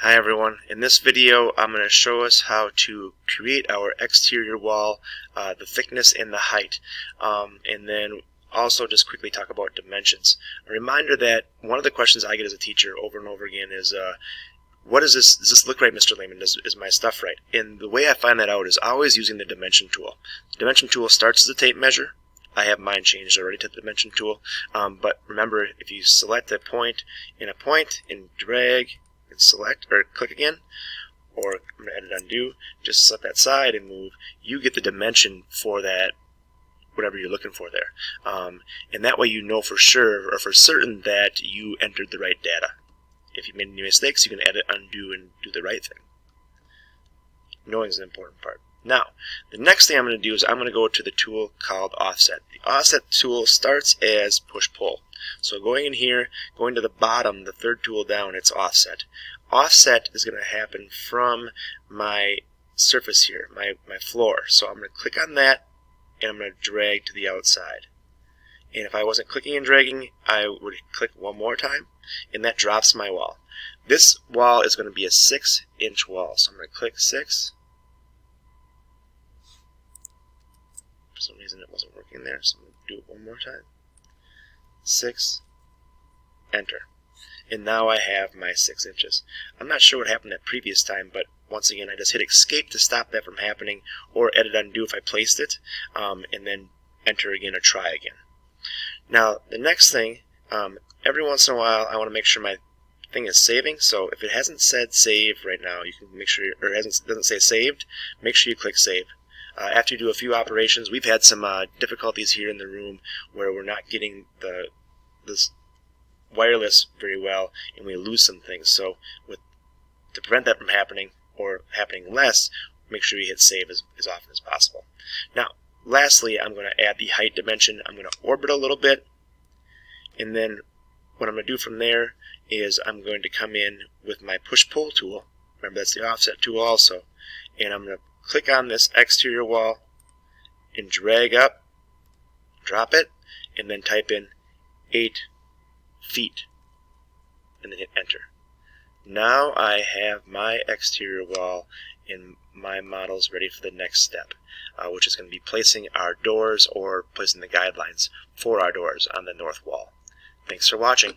Hi everyone, in this video I'm going to show us how to create our exterior wall, the thickness and the height, and then also just quickly talk about dimensions. A reminder that one of the questions I get as a teacher over and over again is, what is this? Does this look right, Mr. Lehman? Is my stuff right? And the way I find that out is always using the dimension tool. The dimension tool starts as a tape measure. I have mine changed already to the dimension tool, but remember, if you select a point and drag and select or click again, or I'm going to edit undo, just select that side and move, you get the dimension for that, whatever you're looking for there. And that way you know for sure or for certain that you entered the right data. If you made any mistakes, you can edit, undo, and do the right thing. Knowing is an important part. Now, the next thing I'm going to do is I'm going to go to the tool called Offset. The Offset tool starts as Push-Pull. So going in here, going to the bottom, the third tool down, it's Offset. Offset is going to happen from my surface here, my floor. So I'm going to click on that, and I'm going to drag to the outside. And if I wasn't clicking and dragging, I would click one more time, and that drops my wall. This wall is going to be a 6-inch wall. So I'm going to click 6. For some reason it wasn't working there, so I'm going to do it one more time. 6, enter. And now I have my 6 inches. I'm not sure what happened that previous time, but once again I just hit escape to stop that from happening, or edit undo if I placed it, and then enter again or try again. Now the next thing, every once in a while I want to make sure my thing is saving, so if it hasn't said save right now, you can make sure, or doesn't say saved, make sure you click save. After you do a few operations, we've had some difficulties here in the room where we're not getting this wireless very well, and we lose some things. So to prevent that from happening, or happening less, make sure you hit save as often as possible. Now, lastly, I'm going to add the height dimension. I'm going to orbit a little bit, and then what I'm going to do from there is I'm going to come in with my push-pull tool. Remember, that's the offset tool also, and I'm going to click on this exterior wall and drag up, drop it, and then type in 8 feet, and then hit enter. Now I have my exterior wall and my models ready for the next step, which is going to be placing our doors or placing the guidelines for our doors on the north wall. Thanks for watching.